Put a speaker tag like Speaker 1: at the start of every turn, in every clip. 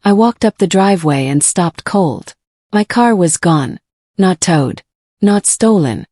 Speaker 1: I walked up the driveway and stopped cold. My car was gone. Not towed. Not stolen.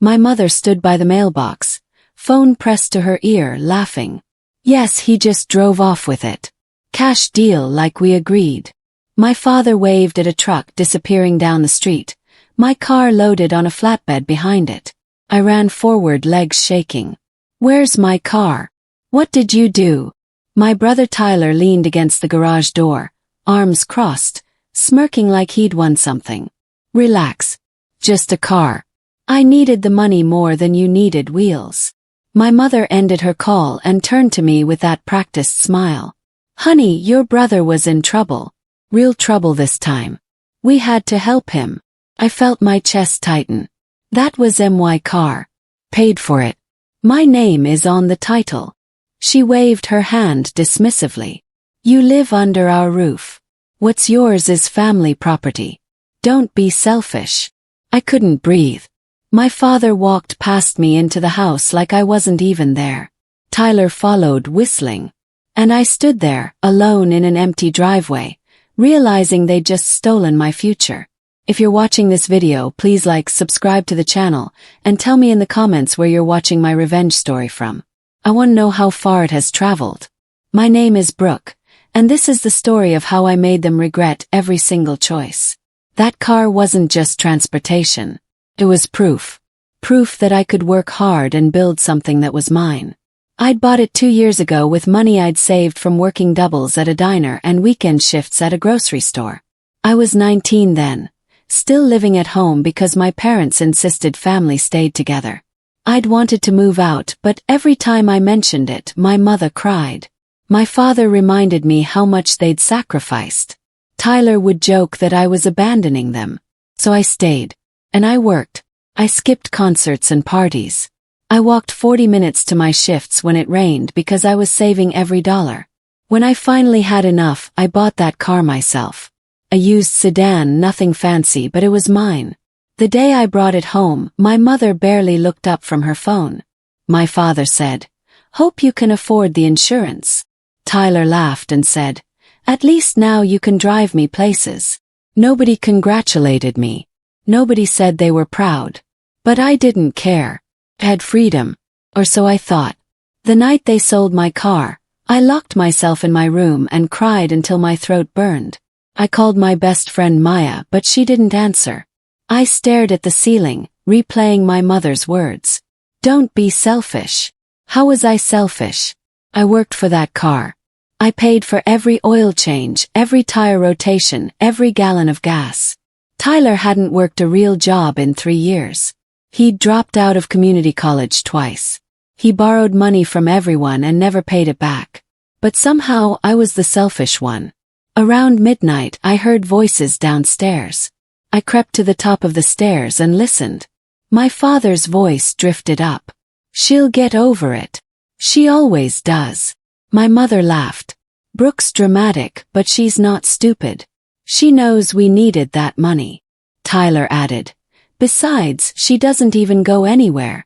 Speaker 1: My mother stood by the mailbox, phone pressed to her ear, laughing. Yes, he just drove off with it. Cash deal like we agreed. My father waved at a truck disappearing down the street, my car loaded on a flatbed behind it. I ran forward, legs shaking. Where's my car? What did you do? My brother Tyler leaned against the garage door, arms crossed, smirking like he'd won something. Relax. Just a car. I needed the money more than you needed wheels. My mother ended her call and turned to me with that practiced smile. Honey, your brother was in trouble. Real trouble this time. We had to help him. I felt my chest tighten. That was my car. Paid for it. My name is on the title. She waved her hand dismissively. You live under our roof. What's yours is family property. Don't be selfish. I couldn't breathe. My father walked past me into the house like I wasn't even there. Tyler followed, whistling. And I stood there, alone in an empty driveway, realizing they'd just stolen my future. If you're watching this video, please like, subscribe to the channel, and tell me in the comments where you're watching my revenge story from. I want to know how far it has traveled. My name is Brooke, and this is the story of how I made them regret every single choice. That car wasn't just transportation. It was proof. Proof that I could work hard and build something that was mine. I'd bought it 2 years ago with money I'd saved from working doubles at a diner and weekend shifts at a grocery store. I was 19 then, still living at home because my parents insisted family stayed together. I'd wanted to move out, but every time I mentioned it, my mother cried. My father reminded me how much they'd sacrificed. Tyler would joke that I was abandoning them. So I stayed. And I worked. I skipped concerts and parties. I walked 40 minutes to my shifts when it rained because I was saving every dollar. When I finally had enough, I bought that car myself. A used sedan, nothing fancy, but it was mine. The day I brought it home, my mother barely looked up from her phone. My father said, "Hope you can afford the insurance." Tyler laughed and said, "At least now you can drive me places." Nobody congratulated me. Nobody said they were proud. But I didn't care. I had freedom. Or so I thought. The night they sold my car, I locked myself in my room and cried until my throat burned. I called my best friend Maya, but she didn't answer. I stared at the ceiling, replaying my mother's words. Don't be selfish. How was I selfish? I worked for that car. I paid for every oil change, every tire rotation, every gallon of gas. Tyler hadn't worked a real job in 3 years. He'd dropped out of community college twice. He borrowed money from everyone and never paid it back. But somehow I was the selfish one. Around midnight I heard voices downstairs. I crept to the top of the stairs and listened. My father's voice drifted up. She'll get over it. She always does. My mother laughed. Brooke's dramatic, but she's not stupid. She knows we needed that money. Tyler added. Besides, she doesn't even go anywhere.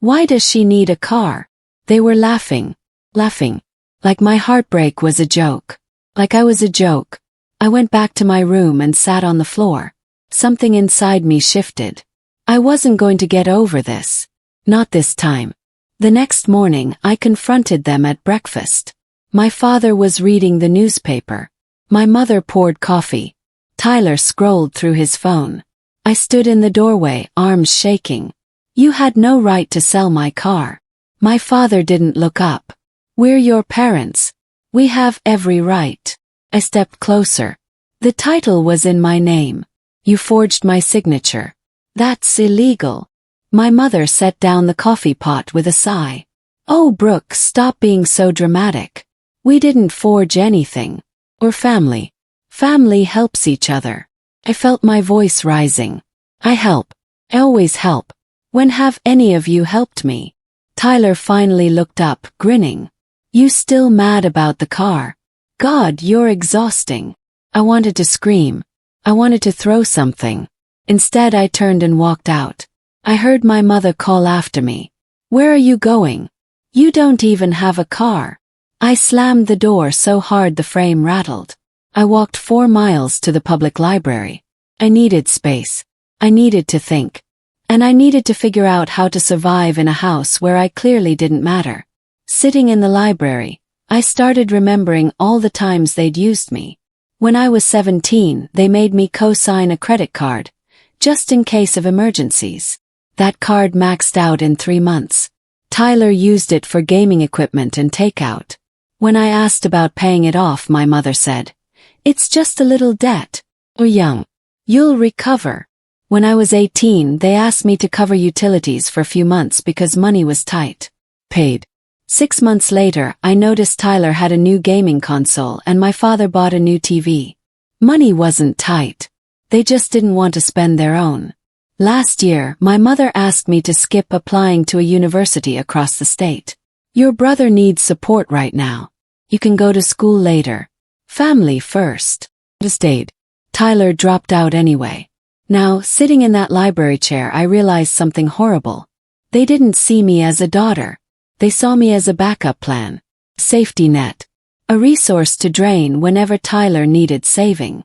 Speaker 1: Why does she need a car? They were laughing. Like my heartbreak was a joke. Like I was a joke. I went back to my room and sat on the floor. Something inside me shifted. I wasn't going to get over this. Not this time. The next morning, I confronted them at breakfast. My father was reading the newspaper. My mother poured coffee. Tyler scrolled through his phone. I stood in the doorway, arms shaking. You had no right to sell my car. My father didn't look up. We're your parents. We have every right. I stepped closer. The title was in my name. You forged my signature. That's illegal. My mother set down the coffee pot with a sigh. Oh, Brooke, stop being so dramatic. We didn't forge anything. We're family. Family helps each other. I felt my voice rising. I help. I always help. When have any of you helped me? Tyler finally looked up, grinning. You still mad about the car? God, you're exhausting. I wanted to scream. I wanted to throw something. Instead, I turned and walked out. I heard my mother call after me. Where are you going? You don't even have a car. I slammed the door so hard the frame rattled. I walked 4 miles to the public library. I needed space. I needed to think. And I needed to figure out how to survive in a house where I clearly didn't matter. Sitting in the library, I started remembering all the times they'd used me. When I was 17, they made me co-sign a credit card, just in case of emergencies. That card maxed out in 3 months. Tyler used it for gaming equipment and takeout. When I asked about paying it off, my mother said, "It's just a little debt. You're young. You'll recover." When I was 18, they asked me to cover utilities for a few months because money was tight. Paid. 6 months later, I noticed Tyler had a new gaming console and my father bought a new TV. Money wasn't tight. They just didn't want to spend their own. Last year, my mother asked me to skip applying to a university across the state. "Your brother needs support right now. You can go to school later. Family first." I stayed. Tyler dropped out anyway. Now, sitting in that library chair, I realized something horrible. They didn't see me as a daughter. They saw me as a backup plan. Safety net. A resource to drain whenever Tyler needed saving.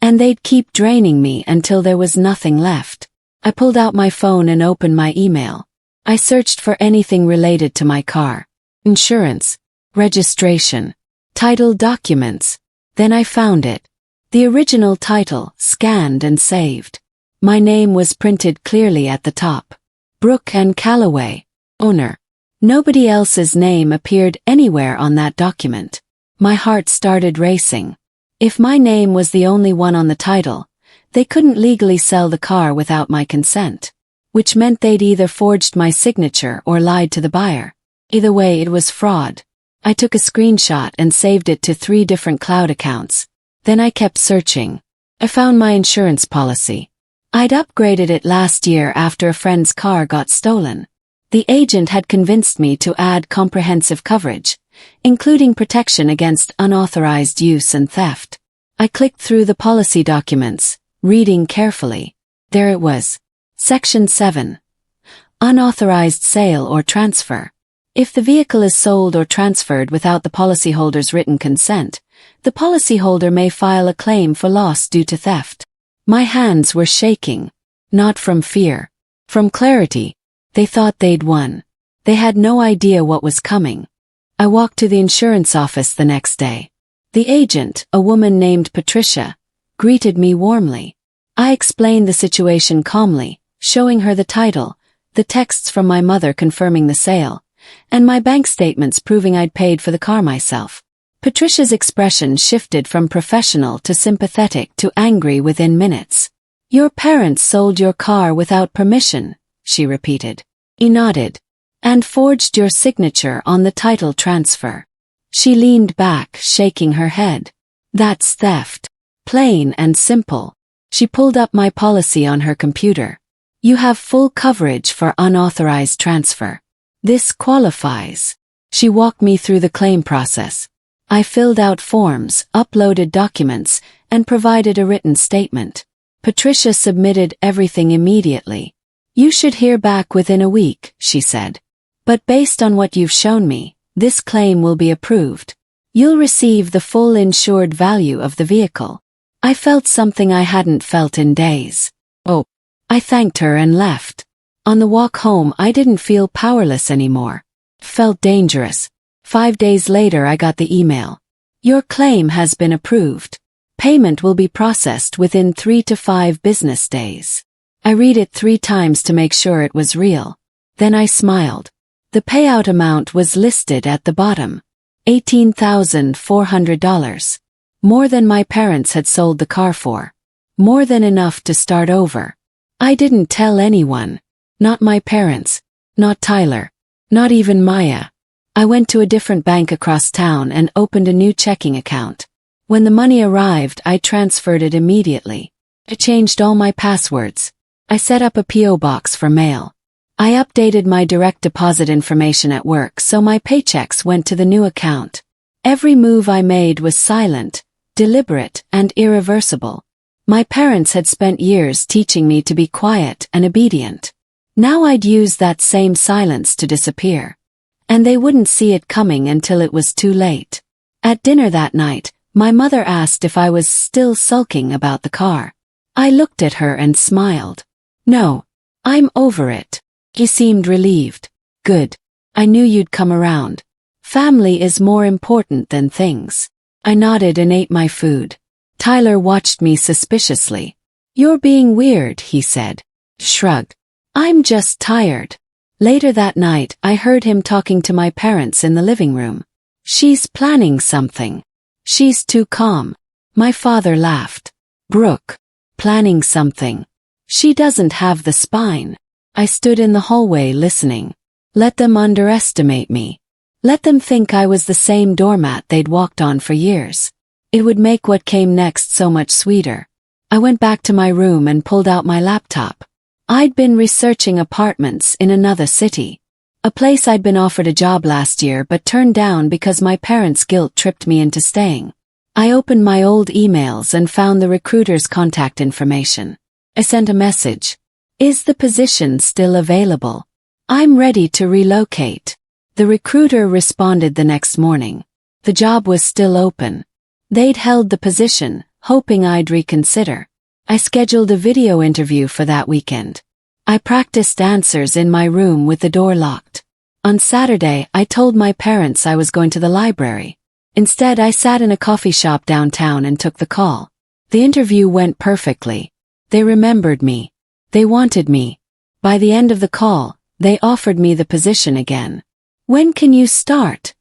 Speaker 1: And they'd keep draining me until there was nothing left. I pulled out my phone and opened my email. I searched for anything related to my car. Insurance. Registration. Title documents. Then I found it. The original title, scanned and saved. My name was printed clearly at the top. Brooke and Calloway, owner. Nobody else's name appeared anywhere on that document. My heart started racing. If my name was the only one on the title, they couldn't legally sell the car without my consent, which meant they'd either forged my signature or lied to the buyer. Either way, it was fraud. I took a screenshot and saved it to 3 different cloud accounts. Then I kept searching. I found my insurance policy. I'd upgraded it last year after a friend's car got stolen. The agent had convinced me to add comprehensive coverage, including protection against unauthorized use and theft. I clicked through the policy documents, reading carefully. There it was. Section 7. Unauthorized sale or transfer. If the vehicle is sold or transferred without the policyholder's written consent, the policyholder may file a claim for loss due to theft. My hands were shaking. Not from fear. From clarity. They thought they'd won. They had no idea what was coming. I walked to the insurance office the next day. The agent, a woman named Patricia, greeted me warmly. I explained the situation calmly, showing her the title, the texts from my mother confirming the sale, and my bank statements proving I'd paid for the car myself. Patricia's expression shifted from professional to sympathetic to angry within minutes. "Your parents sold your car without permission," she repeated. He nodded. "And forged your signature on the title transfer." She leaned back, shaking her head. "That's theft. Plain and simple." She pulled up my policy on her computer. "You have full coverage for unauthorized transfer. This qualifies." She walked me through the claim process. I filled out forms, uploaded documents, and provided a written statement. Patricia submitted everything immediately. "You should hear back within a week," she said. "But based on what you've shown me, this claim will be approved. You'll receive the full insured value of the vehicle." I felt something I hadn't felt in days. "Oh." I thanked her and left. On the walk home, I didn't feel powerless anymore. Felt dangerous. 5 days later, I got the email. "Your claim has been approved. Payment will be processed within 3 to 5 business days." I read it 3 times to make sure it was real. Then I smiled. The payout amount was listed at the bottom. $18,400. More than my parents had sold the car for. More than enough to start over. I didn't tell anyone. Not my parents. Not Tyler. Not even Maya. I went to a different bank across town and opened a new checking account. When the money arrived, I transferred it immediately. I changed all my passwords. I set up a P.O. box for mail. I updated my direct deposit information at work so my paychecks went to the new account. Every move I made was silent, deliberate, and irreversible. My parents had spent years teaching me to be quiet and obedient. Now I'd use that same silence to disappear. And they wouldn't see it coming until it was too late. At dinner that night, My mother asked if I was still sulking about the car. I looked at her and smiled. No, I'm over it. He seemed relieved. Good. I knew you'd come around. Family is more important than things. I nodded and ate my food. Tyler watched me suspiciously. You're being weird, he said. Shrugged. I'm just tired. Later that night, I heard him talking to my parents in the living room. She's planning something. She's too calm. My father laughed. Brooke. Planning something. She doesn't have the spine. I stood in the hallway listening. Let them underestimate me. Let them think I was the same doormat they'd walked on for years. It would make what came next so much sweeter. I went back to my room and pulled out my laptop. I'd been researching apartments in another city. A place I'd been offered a job last year but turned down because my parents' guilt tripped me into staying. I opened my old emails and found the recruiter's contact information. I sent a message. Is the position still available? I'm ready to relocate. The recruiter responded the next morning. The job was still open. They'd held the position, hoping I'd reconsider. I scheduled a video interview for that weekend. I practiced answers in my room with the door locked. On Saturday, I told my parents I was going to the library. Instead, I sat in a coffee shop downtown and took the call. The interview went perfectly. They remembered me. They wanted me. By the end of the call, they offered me the position again. When can you start?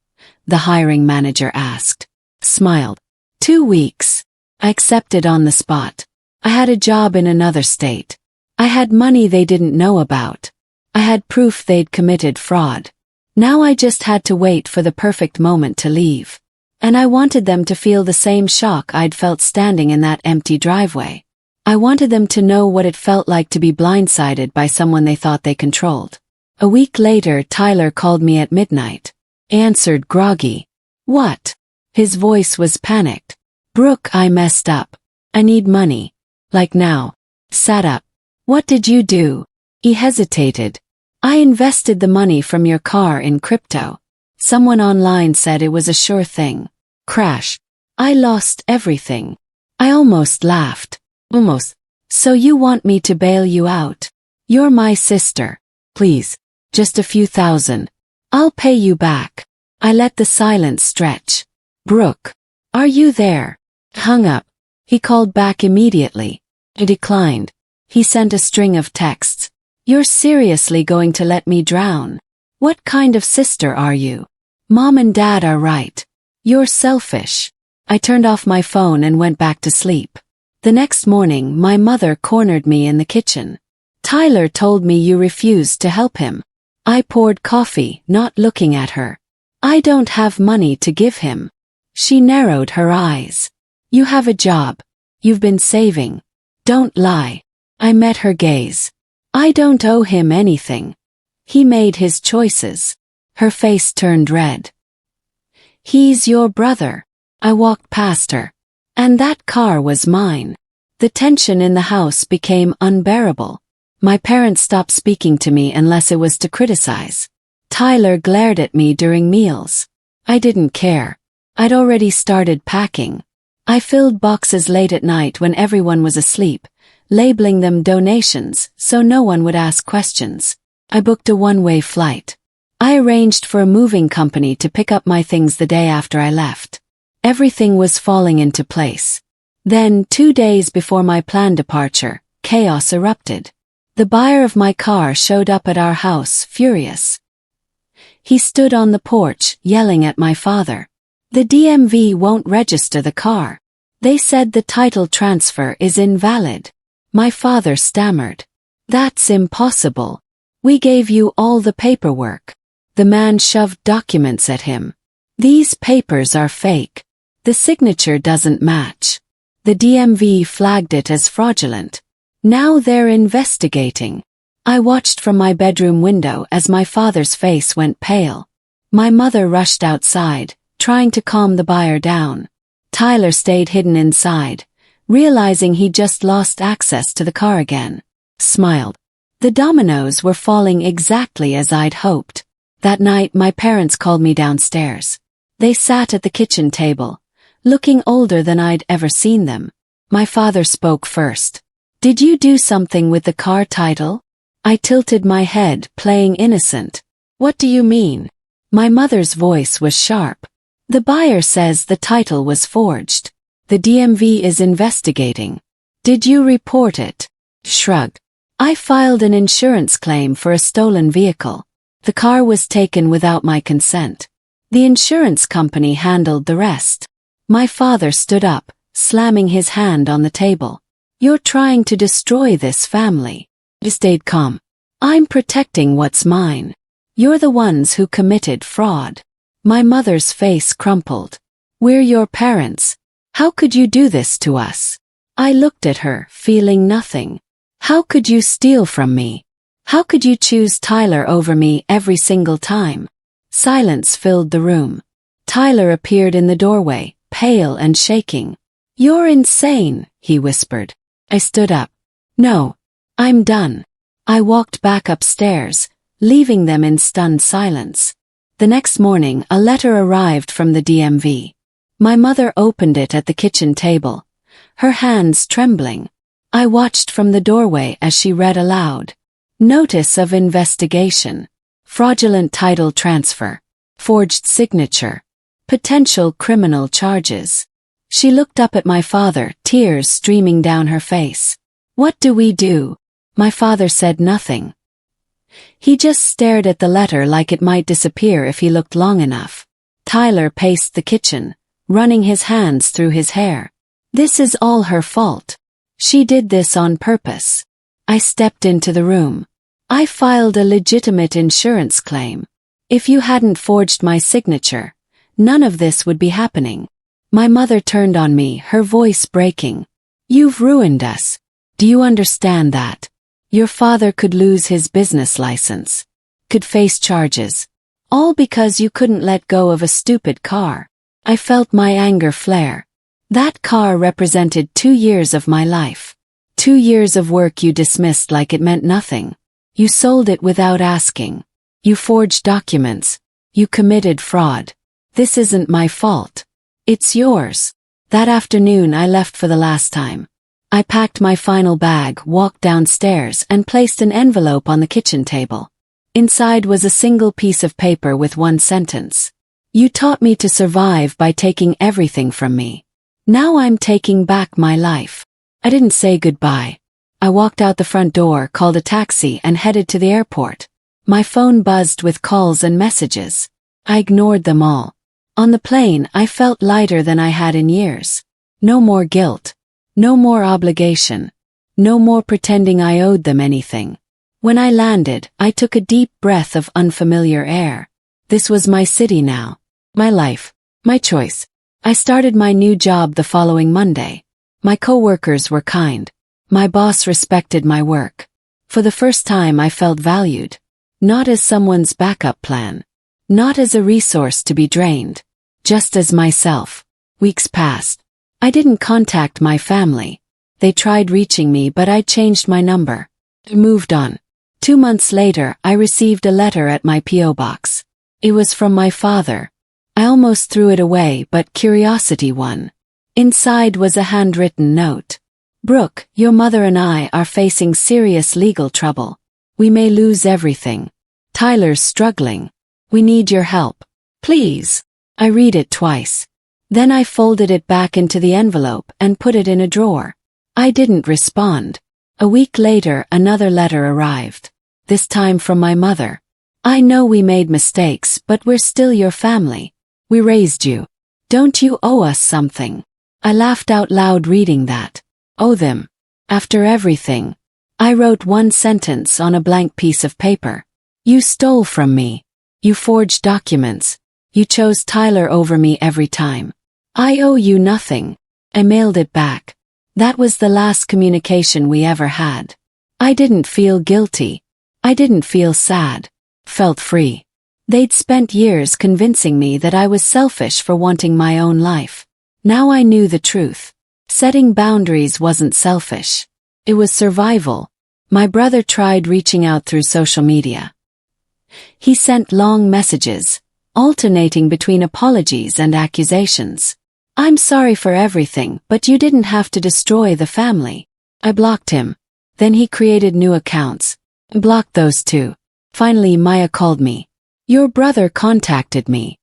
Speaker 1: The hiring manager asked. Smiled. 2 weeks. I accepted on the spot. I had a job in another state. I had money they didn't know about. I had proof they'd committed fraud. Now I just had to wait for the perfect moment to leave. And I wanted them to feel the same shock I'd felt standing in that empty driveway. I wanted them to know what it felt like to be blindsided by someone they thought they controlled. A week later, Tyler called me at midnight. Answered groggy. What? His voice was panicked. Brooke, I messed up. I need money. Like now. Sat up. What did you do? He hesitated. I invested the money from your car in crypto. Someone online said it was a sure thing. Crash. I lost everything. I almost laughed. Almost. So you want me to bail you out? You're my sister. Please. Just a few thousand. I'll pay you back. I let the silence stretch. Brooke. Are you there? Hung up. He called back immediately. I declined. He sent a string of texts. You're seriously going to let me drown? What kind of sister are you? Mom and Dad are right. You're selfish. I turned off my phone and went back to sleep. The next morning, my mother cornered me in the kitchen. Tyler told me you refused to help him. I poured coffee, not looking at her. I don't have money to give him. She narrowed her eyes. You have a job. You've been saving. Don't lie. I met her gaze. I don't owe him anything. He made his choices. Her face turned red. He's your brother. I walked past her. And that car was mine. The tension in the house became unbearable. My parents stopped speaking to me unless it was to criticize. Tyler glared at me during meals. I didn't care. I'd already started packing. I filled boxes late at night when everyone was asleep, labeling them donations so no one would ask questions. I booked a one-way flight. I arranged for a moving company to pick up my things the day after I left. Everything was falling into place. Then, 2 days before my planned departure, chaos erupted. The buyer of my car showed up at our house, furious. He stood on the porch, yelling at my father. The DMV won't register the car. They said the title transfer is invalid. My father stammered. That's impossible. We gave you all the paperwork. The man shoved documents at him. These papers are fake. The signature doesn't match. The DMV flagged it as fraudulent. Now they're investigating. I watched from my bedroom window as my father's face went pale. My mother rushed outside, trying to calm the buyer down. Tyler stayed hidden inside, realizing he'd just lost access to the car again. Smiled. The dominoes were falling exactly as I'd hoped. That night my parents called me downstairs. They sat at the kitchen table, looking older than I'd ever seen them. My father spoke first. "Did you do something with the car title?" I tilted my head, playing innocent. "What do you mean?" My mother's voice was sharp. "The buyer says the title was forged. The DMV is investigating. Did you report it?" Shrug. "I filed an insurance claim for a stolen vehicle. The car was taken without my consent. The insurance company handled the rest." My father stood up, slamming his hand on the table. "You're trying to destroy this family." I stayed calm. "I'm protecting what's mine. You're the ones who committed fraud." My mother's face crumpled. "We're your parents. How could you do this to us?" I looked at her, feeling nothing. "How could you steal from me? How could you choose Tyler over me every single time?" Silence filled the room. Tyler appeared in the doorway, pale and shaking. "You're insane," he whispered. I stood up. "No. I'm done." I walked back upstairs, leaving them in stunned silence. The next morning, a letter arrived from the DMV. My mother opened it at the kitchen table, her hands trembling. I watched from the doorway as she read aloud. "Notice of investigation. Fraudulent title transfer. Forged signature. Potential criminal charges." She looked up at my father, tears streaming down her face. "What do we do?" My father said nothing. He just stared at the letter like it might disappear if he looked long enough. Tyler paced the kitchen, running his hands through his hair. "This is all her fault. She did this on purpose." I stepped into the room. "I filed a legitimate insurance claim. If you hadn't forged my signature, none of this would be happening." My mother turned on me, her voice breaking. "You've ruined us. Do you understand that? Your father could lose his business license, could face charges, all because you couldn't let go of a stupid car." I felt my anger flare. That car represented 2 years of my life. 2 years of work you dismissed like it meant nothing. You sold it without asking. You forged documents. You committed fraud. This isn't my fault. It's yours. That afternoon I left for the last time. I packed my final bag, walked downstairs, and placed an envelope on the kitchen table. Inside was a single piece of paper with one sentence. "You taught me to survive by taking everything from me. Now I'm taking back my life." I didn't say goodbye. I walked out the front door, called a taxi, and headed to the airport. My phone buzzed with calls and messages. I ignored them all. On the plane, I felt lighter than I had in years. No more guilt. No more obligation. No more pretending I owed them anything. When I landed, I took a deep breath of unfamiliar air. This was my city now. My life. My choice. I started my new job the following Monday. My coworkers were kind. My boss respected my work. For the first time I felt valued. Not as someone's backup plan. Not as a resource to be drained. Just as myself. Weeks passed. I didn't contact my family. They tried reaching me, but I changed my number. I moved on. 2 months later, I received a letter at my P.O. box. It was from my father. I almost threw it away, but curiosity won. Inside was a handwritten note. "Brooke, your mother and I are facing serious legal trouble. We may lose everything. Tyler's struggling. We need your help. Please." I read it twice. Then I folded it back into the envelope and put it in a drawer. I didn't respond. A week later, another letter arrived. This time from my mother. "I know we made mistakes, but we're still your family. We raised you. Don't you owe us something?" I laughed out loud reading that. Owe them. After everything. I wrote one sentence on a blank piece of paper. "You stole from me. You forged documents. You chose Tyler over me every time. I owe you nothing." I mailed it back. That was the last communication we ever had. I didn't feel guilty. I didn't feel sad. Felt free. They'd spent years convincing me that I was selfish for wanting my own life. Now I knew the truth. Setting boundaries wasn't selfish. It was survival. My brother tried reaching out through social media. He sent long messages, alternating between apologies and accusations. I'm sorry for everything, but you didn't have to destroy the family. I blocked him. Then he created new accounts. Blocked those too. Finally, Maya called me. Your brother contacted me.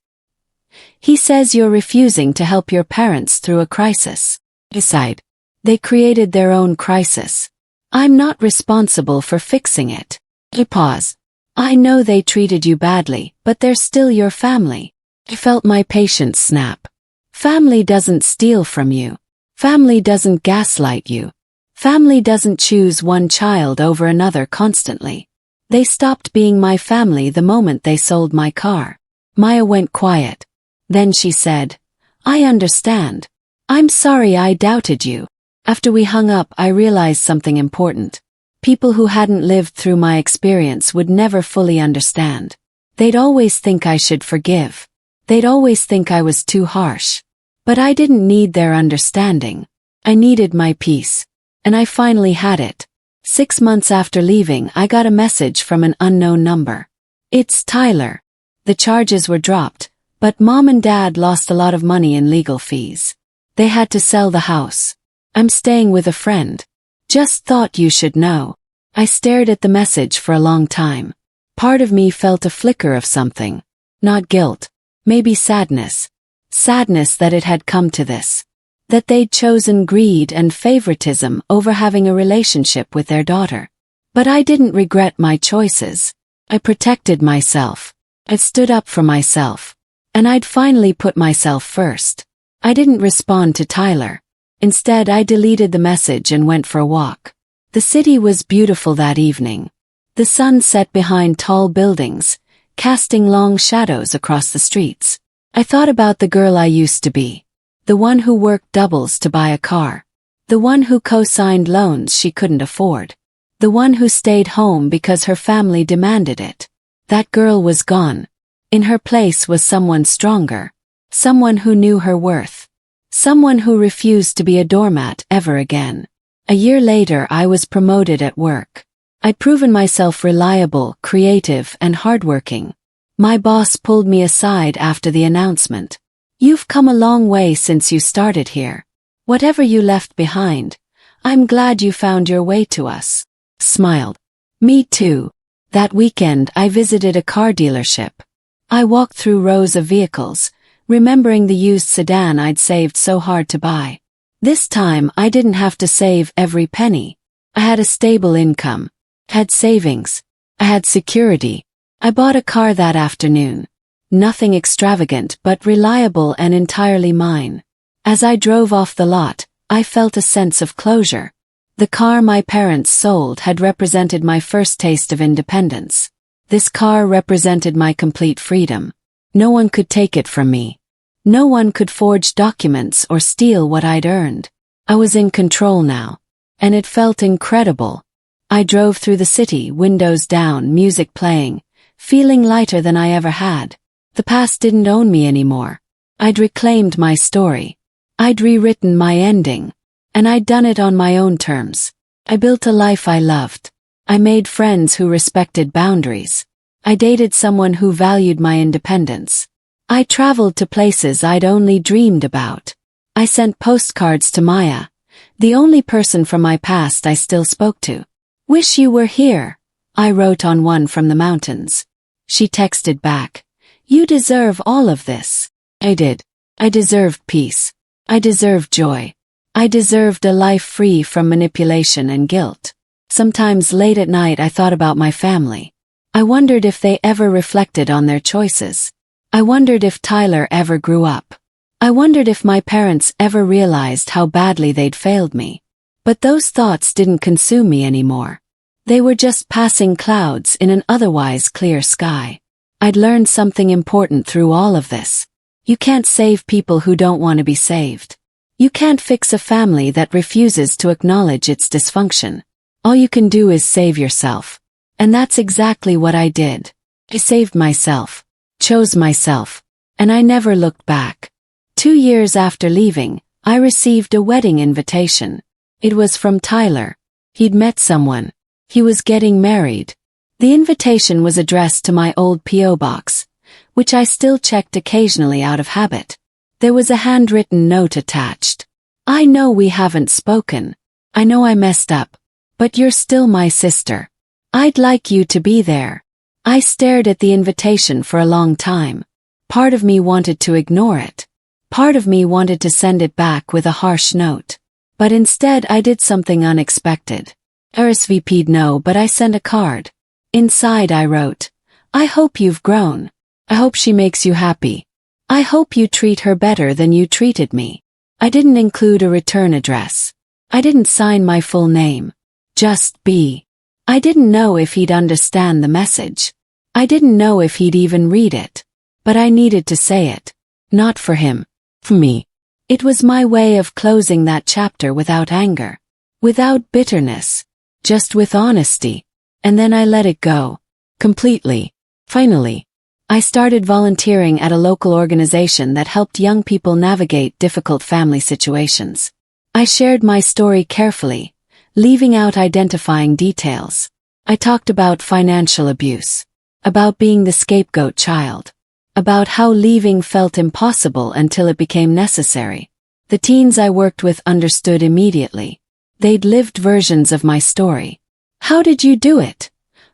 Speaker 1: He says you're refusing to help your parents through a crisis. I sighed. They created their own crisis. I'm not responsible for fixing it. I pause. I know they treated you badly, but they're still your family. I felt my patience snap. Family doesn't steal from you. Family doesn't gaslight you. Family doesn't choose one child over another constantly. They stopped being my family the moment they sold my car. Maya went quiet. Then she said, I understand. I'm sorry I doubted you. After we hung up, I realized something important. People who hadn't lived through my experience would never fully understand. They'd always think I should forgive. They'd always think I was too harsh. But I didn't need their understanding. I needed my peace. And I finally had it. 6 months after leaving, I got a message from an unknown number. It's Tyler. The charges were dropped, but Mom and Dad lost a lot of money in legal fees. They had to sell the house. I'm staying with a friend. Just thought you should know. I stared at the message for a long time. Part of me felt a flicker of something. Not guilt. Maybe sadness. Sadness that it had come to this. That they'd chosen greed and favoritism over having a relationship with their daughter. But I didn't regret my choices. I protected myself. I stood up for myself. And I'd finally put myself first. I didn't respond to Tyler. Instead, I deleted the message and went for a walk. The city was beautiful that evening. The sun set behind tall buildings, casting long shadows across the streets. I thought about the girl I used to be. The one who worked doubles to buy a car. The one who co-signed loans she couldn't afford. The one who stayed home because her family demanded it. That girl was gone. In her place was someone stronger. Someone who knew her worth. Someone who refused to be a doormat ever again. A year later, I was promoted at work. I'd proven myself reliable, creative, and hardworking. My boss pulled me aside after the announcement. You've come a long way since you started here. Whatever you left behind, I'm glad you found your way to us. Smiled. Me too. That weekend I visited a car dealership. I walked through rows of vehicles, remembering the used sedan I'd saved so hard to buy. This time I didn't have to save every penny. I had a stable income. Had savings. I had security. I bought a car that afternoon. Nothing extravagant but reliable and entirely mine. As I drove off the lot, I felt a sense of closure. The car my parents sold had represented my first taste of independence. This car represented my complete freedom. No one could take it from me. No one could forge documents or steal what I'd earned. I was in control now. And it felt incredible. I drove through the city, windows down, music playing, feeling lighter than I ever had. The past didn't own me anymore. I'd reclaimed my story. I'd rewritten my ending. And I'd done it on my own terms. I built a life I loved. I made friends who respected boundaries. I dated someone who valued my independence. I traveled to places I'd only dreamed about. I sent postcards to Maya, the only person from my past I still spoke to. Wish you were here, I wrote on one from the mountains. She texted back. You deserve all of this. I did. I deserved peace. I deserved joy. I deserved a life free from manipulation and guilt. Sometimes late at night I thought about my family. I wondered if they ever reflected on their choices. I wondered if Tyler ever grew up. I wondered if my parents ever realized how badly they'd failed me. But those thoughts didn't consume me anymore. They were just passing clouds in an otherwise clear sky. I'd learned something important through all of this. You can't save people who don't want to be saved. You can't fix a family that refuses to acknowledge its dysfunction. All you can do is save yourself. And that's exactly what I did. I saved myself, chose myself, and I never looked back. 2 years after leaving, I received a wedding invitation. It was from Tyler. He'd met someone. He was getting married. The invitation was addressed to my old P.O. box, which I still checked occasionally out of habit. There was a handwritten note attached. I know we haven't spoken. I know I messed up. But you're still my sister. I'd like you to be there. I stared at the invitation for a long time. Part of me wanted to ignore it. Part of me wanted to send it back with a harsh note. But instead I did something unexpected. RSVP'd no, but I sent a card. Inside I wrote, I hope you've grown. I hope she makes you happy. I hope you treat her better than you treated me. I didn't include a return address. I didn't sign my full name. Just B. I didn't know if he'd understand the message. I didn't know if he'd even read it. But I needed to say it. Not for him. For me. It was my way of closing that chapter without anger. Without bitterness. Just with honesty. And then I let it go. Completely. Finally. I started volunteering at a local organization that helped young people navigate difficult family situations. I shared my story carefully, leaving out identifying details. I talked about financial abuse, about being the scapegoat child, about how leaving felt impossible until it became necessary. The teens I worked with understood immediately. They'd lived versions of my story. How did you do it?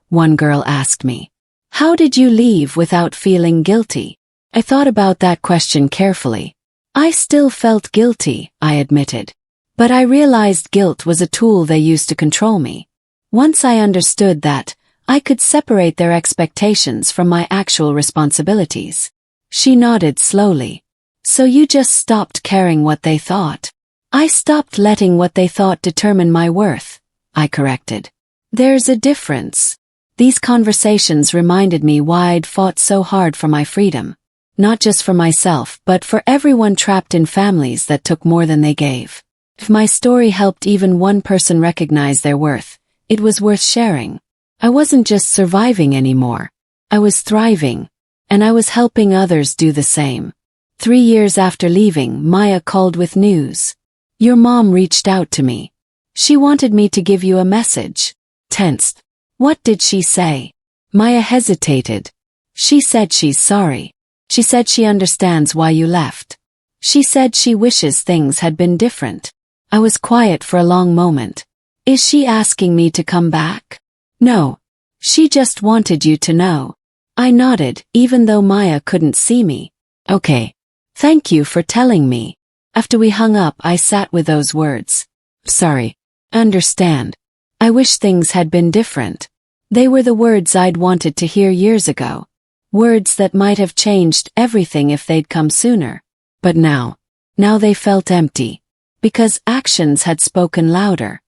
Speaker 1: One girl asked me. How did you leave without feeling guilty? I thought about that question carefully. I still felt guilty, I admitted. But I realized guilt was a tool they used to control me. Once I understood that, I could separate their expectations from my actual responsibilities. She nodded slowly. So you just stopped caring what they thought? I stopped letting what they thought determine my worth, I corrected. There's a difference. These conversations reminded me why I'd fought so hard for my freedom. Not just for myself, but for everyone trapped in families that took more than they gave. If my story helped even one person recognize their worth, it was worth sharing. I wasn't just surviving anymore. I was thriving. And I was helping others do the same. 3 years after leaving, Maya called with news. Your mom reached out to me. She wanted me to give you a message. Tensed. What did she say? Maya hesitated. She said she's sorry. She said she understands why you left. She said she wishes things had been different. I was quiet for a long moment. Is she asking me to come back? No. She just wanted you to know. I nodded, even though Maya couldn't see me. Okay. Thank you for telling me. After we hung up, I sat with those words. Sorry. Understand. I wish things had been different. They were the words I'd wanted to hear years ago. Words that might have changed everything if they'd come sooner. But now they felt empty. Because actions had spoken louder.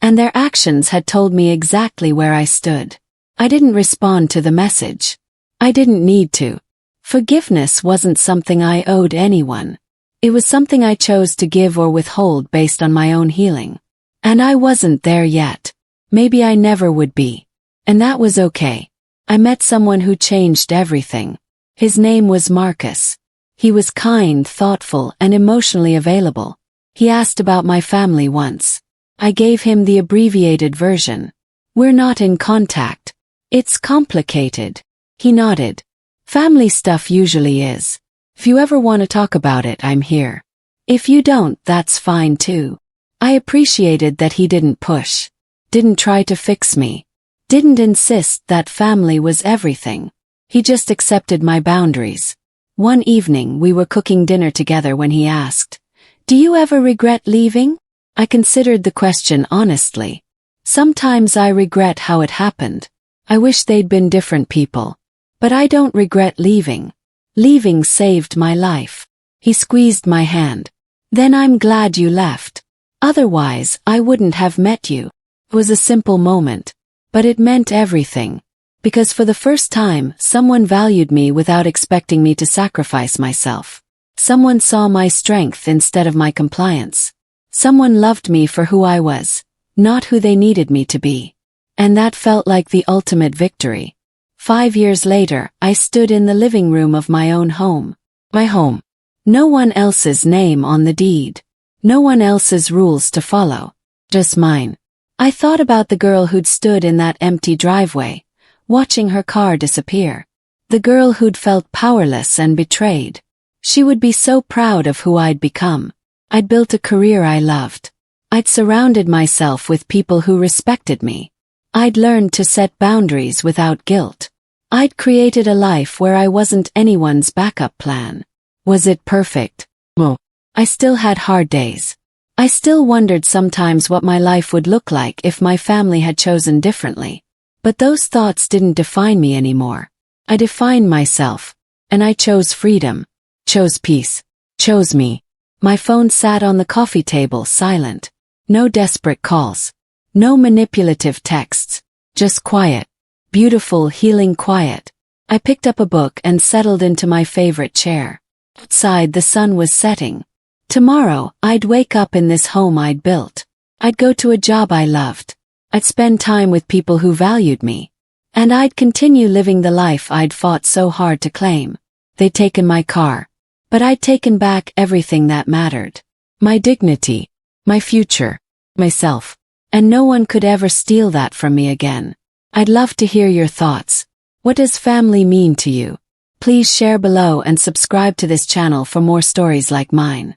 Speaker 1: And their actions had told me exactly where I stood. I didn't respond to the message. I didn't need to. Forgiveness wasn't something I owed anyone. It was something I chose to give or withhold based on my own healing. And I wasn't there yet. Maybe I never would be. And that was okay. I met someone who changed everything. His name was Marcus. He was kind, thoughtful, and emotionally available. He asked about my family once. I gave him the abbreviated version. We're not in contact. It's complicated. He nodded. Family stuff usually is. If you ever want to talk about it, I'm here. If you don't, that's fine too. I appreciated that he didn't push. Didn't try to fix me. Didn't insist that family was everything. He just accepted my boundaries. One evening we were cooking dinner together when he asked, "Do you ever regret leaving?" I considered the question honestly. Sometimes I regret how it happened. I wish they'd been different people. But I don't regret leaving. Leaving saved my life. He squeezed my hand. Then I'm glad you left. Otherwise, I wouldn't have met you. It was a simple moment. But it meant everything. Because for the first time, someone valued me without expecting me to sacrifice myself. Someone saw my strength instead of my compliance. Someone loved me for who I was, not who they needed me to be. And that felt like the ultimate victory. 5 years later, I stood in the living room of my own home. My home. No one else's name on the deed. No one else's rules to follow. Just mine. I thought about the girl who'd stood in that empty driveway, watching her car disappear. The girl who'd felt powerless and betrayed. She would be so proud of who I'd become. I'd built a career I loved. I'd surrounded myself with people who respected me. I'd learned to set boundaries without guilt. I'd created a life where I wasn't anyone's backup plan. Was it perfect? No. I still had hard days. I still wondered sometimes what my life would look like if my family had chosen differently. But those thoughts didn't define me anymore. I defined myself, and I chose freedom, chose peace, chose me. My phone sat on the coffee table silent. No desperate calls. No manipulative texts. Just quiet. Beautiful, healing quiet. I picked up a book and settled into my favorite chair. Outside the sun was setting. Tomorrow, I'd wake up in this home I'd built. I'd go to a job I loved. I'd spend time with people who valued me. And I'd continue living the life I'd fought so hard to claim. They'd taken my car. But I'd taken back everything that mattered. My dignity. My future. Myself. And no one could ever steal that from me again. I'd love to hear your thoughts. What does family mean to you? Please share below and subscribe to this channel for more stories like mine.